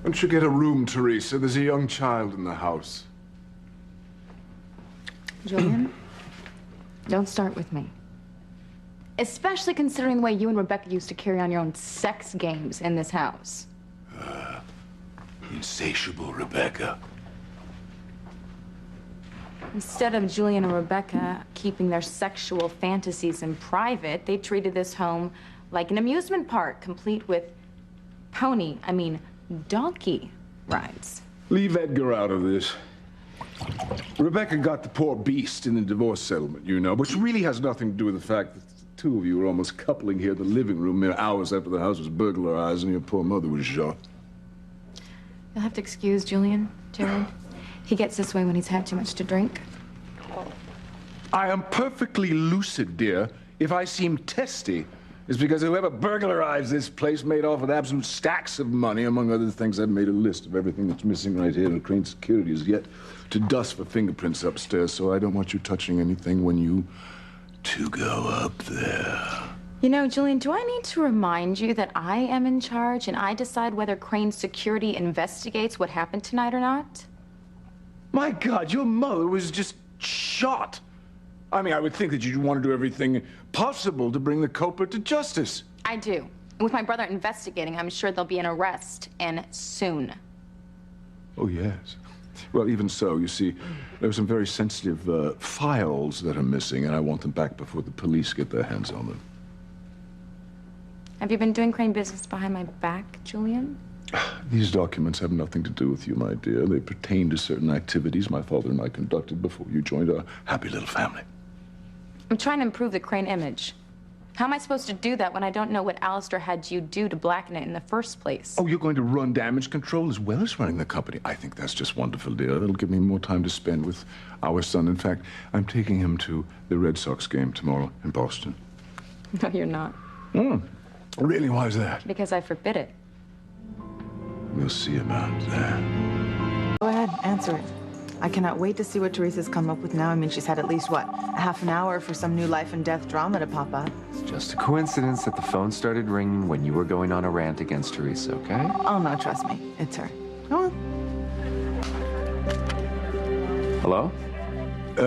don't you get a room, Teresa? There's a young child in the house. Julian, don't start with me. Especially considering the way you and Rebecca used to carry on your own sex games in this house. Insatiable Rebecca. Instead of Julian and Rebecca keeping their sexual fantasies in private, they treated this home like an amusement park, complete with donkey rides. Leave Edgar out of this. Rebecca got the poor beast in the divorce settlement, you know, which really has nothing to do with the fact that the two of you were almost coupling here in the living room mere hours after the house was burglarized and your poor mother was shot. You'll have to excuse Julian, Jared. He gets this way when he's had too much to drink. I am perfectly lucid, dear. If I seem testy, it's because whoever burglarized this place made off with absolute stacks of money. Among other things, I've made a list of everything that's missing right here, and Crane Security is yet to dust for fingerprints upstairs, so I don't want you touching anything when you two go up there. You know, Julian, do I need to remind you that I am in charge and I decide whether Crane Security investigates what happened tonight or not? My God, your mother was just shot. I mean, I would think that you'd want to do everything possible to bring the culprit to justice. I do. With my brother investigating, I'm sure there'll be an arrest, and soon. Oh, yes. Well, even so, you see, there are some very sensitive files that are missing, and I want them back before the police get their hands on them. Have you been doing Crane business behind my back, Julian? These documents have nothing to do with you, my dear. They pertain to certain activities my father and I conducted before you joined our happy little family. I'm trying to improve the Crane image. How am I supposed to do that when I don't know what Alistair had you do to blacken it in the first place? Oh, you're going to run damage control as well as running the company. I think that's just wonderful, dear. It'll give me more time to spend with our son. In fact, I'm taking him to the Red Sox game tomorrow in Boston. No, you're not. Really, why is that? Because I forbid it. We'll see about that. Go ahead, answer it. I cannot wait to see what Teresa's come up with now. I mean, she's had at least, what, a half an hour for some new life and death drama to pop up. It's just a coincidence that the phone started ringing when you were going on a rant against Teresa, okay? Oh, no, trust me. It's her. Go on. Hello?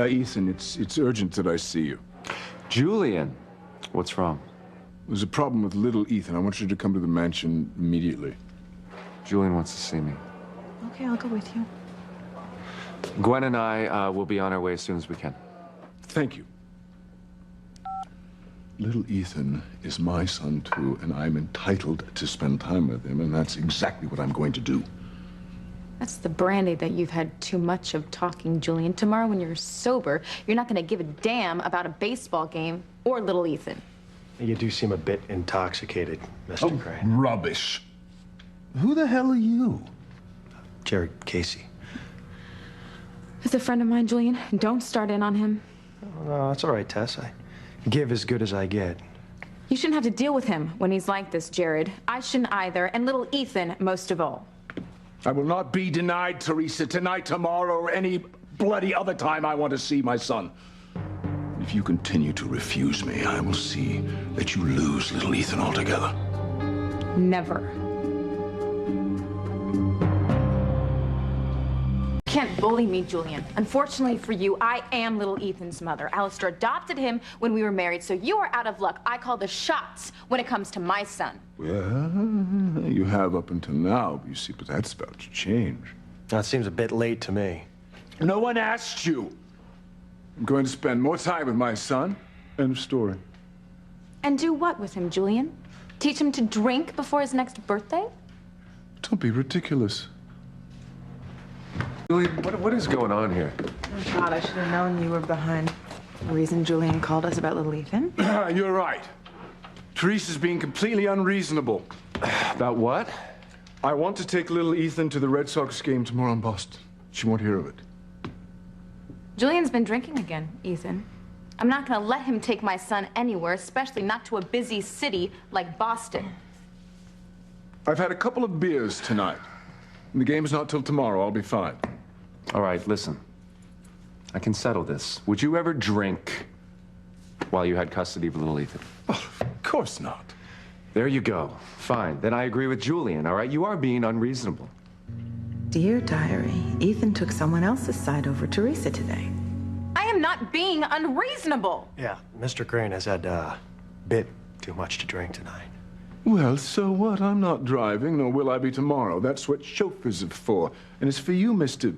Ethan, it's urgent that I see you. Julian, what's wrong? There's a problem with little Ethan. I want you to come to the mansion immediately. Julian wants to see me. Okay, I'll go with you. Gwen and I will be on our way as soon as we can. Thank you. Little Ethan is my son, too, and I'm entitled to spend time with him, and that's exactly what I'm going to do. That's the brandy that you've had too much of talking, Julian. Tomorrow when you're sober, you're not going to give a damn about a baseball game or little Ethan. You do seem a bit intoxicated, Mr. Crane. Rubbish. Who the hell are you? Jared Casey. He's a friend of mine, Julian. Don't start in on him. Oh, no, that's all right, Tess. I give as good as I get. You shouldn't have to deal with him when he's like this, Jared. I shouldn't either, and little Ethan most of all. I will not be denied, Teresa, tonight, tomorrow, or any bloody other time I want to see my son. If you continue to refuse me, I will see that you lose little Ethan altogether. Never. You can't bully me, Julian. Unfortunately for you, I am little Ethan's mother. Alistair adopted him when we were married, so you are out of luck. I call the shots when it comes to my son. Well, you have up until now, you see, but that's about to change. That seems a bit late to me. No one asked you. I'm going to spend more time with my son. End of story. And do what with him, Julian? Teach him to drink before his next birthday? Don't be ridiculous. Julian, what is going on here? Oh, God, I should have known you were behind the reason Julian called us about little Ethan. You're right. Teresa's being completely unreasonable. About what? I want to take little Ethan to the Red Sox game tomorrow in Boston. She won't hear of it. Julian's been drinking again, Ethan. I'm not gonna let him take my son anywhere, especially not to a busy city like Boston. I've had a couple of beers tonight. And the game's not till tomorrow. I'll be fine. All right, listen. I can settle this. Would you ever drink while you had custody of little Ethan? Oh, of course not. There you go. Fine. Then I agree with Julian, all right? You are being unreasonable. Dear Diary, Ethan took someone else's side over Teresa today. I am not being unreasonable. Yeah, Mr. Crane has had a bit too much to drink tonight. Well, so what? I'm not driving, nor will I be tomorrow. That's what chauffeurs are for. And it's for you, Mr.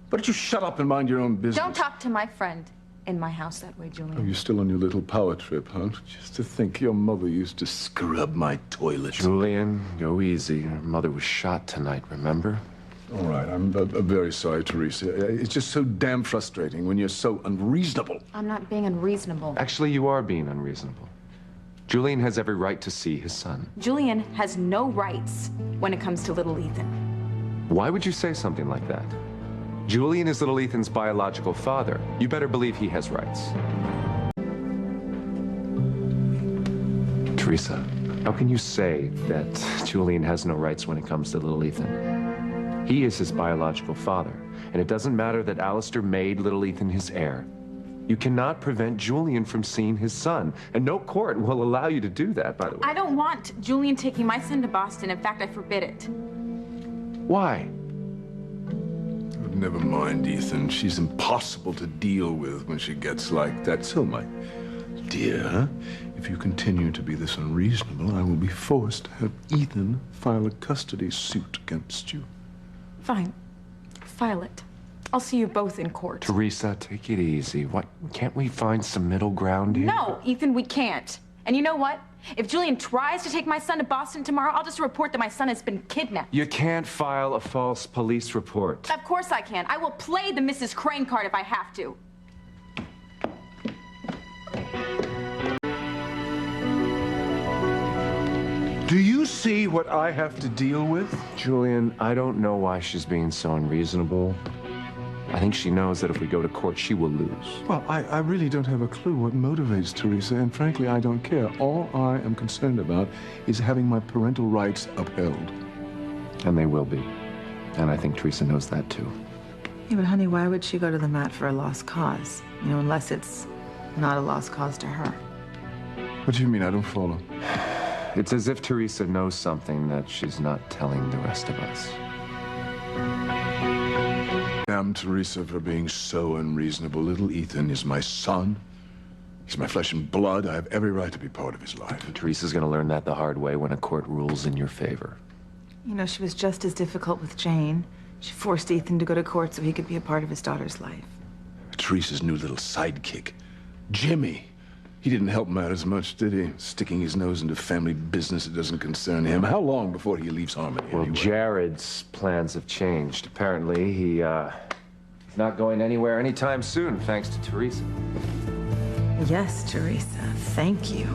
Why don't you shut up and mind your own business? Don't talk to my friend in my house that way, Oh, Julian. you're still on your little power trip, huh? Just to think your mother used to scrub my toilet. Julian, go easy. Your mother was shot tonight, remember? All right, I'm very sorry, Teresa. It's just so damn frustrating when you're so unreasonable. I'm not being unreasonable. Actually, you are being unreasonable. Julian has every right to see his son. Julian has no rights when it comes to little Ethan. Why would you say something like that? Julian is little Ethan's biological father. You better believe he has rights. Teresa, how can you say that Julian has no rights when it comes to little Ethan? He is his biological father, and it doesn't matter that Alistair made little Ethan his heir. You cannot prevent Julian from seeing his son, and no court will allow you to do that, by the way. I don't want Julian taking my son to Boston. In fact, I forbid it. Why? Never mind, Ethan. She's impossible to deal with when she gets like that. So, my dear, if you continue to be this unreasonable, I will be forced to have Ethan file a custody suit against you. Fine. File it. I'll see you both in court. Teresa, take it easy. What? Can't we find some middle ground here? No, Ethan, we can't. And you know what? If Julian tries to take my son to Boston tomorrow, I'll just report that my son has been kidnapped. You can't file a false police report. Of course I can. I will play the Mrs. Crane card if I have to. Do you see what I have to deal with? Julian, I don't know why she's being so unreasonable. I think she knows that if we go to court, she will lose. Well, I really don't have a clue what motivates Teresa, and frankly, I don't care. All I am concerned about is having my parental rights upheld. And they will be. And I think Teresa knows that too. Yeah, but honey, why would she go to the mat for a lost cause? You know, unless it's not a lost cause to her. What do you mean? I don't follow. It's as if Teresa knows something that she's not telling the rest of us. Damn Teresa for being so unreasonable. Little Ethan is my son. He's my flesh and blood. I have every right to be part of his life. And Teresa's gonna learn that the hard way when a court rules in your favor. You know, she was just as difficult with Jane. She forced Ethan to go to court so he could be a part of his daughter's life. Teresa's new little sidekick, Jimmy. He didn't help matters much, did he? Sticking his nose into family business that doesn't concern him. How long before he leaves Harmony? Well, anyway? Jared's plans have changed. Apparently, he's not going anywhere anytime soon, thanks to Teresa. Yes, Teresa, thank you.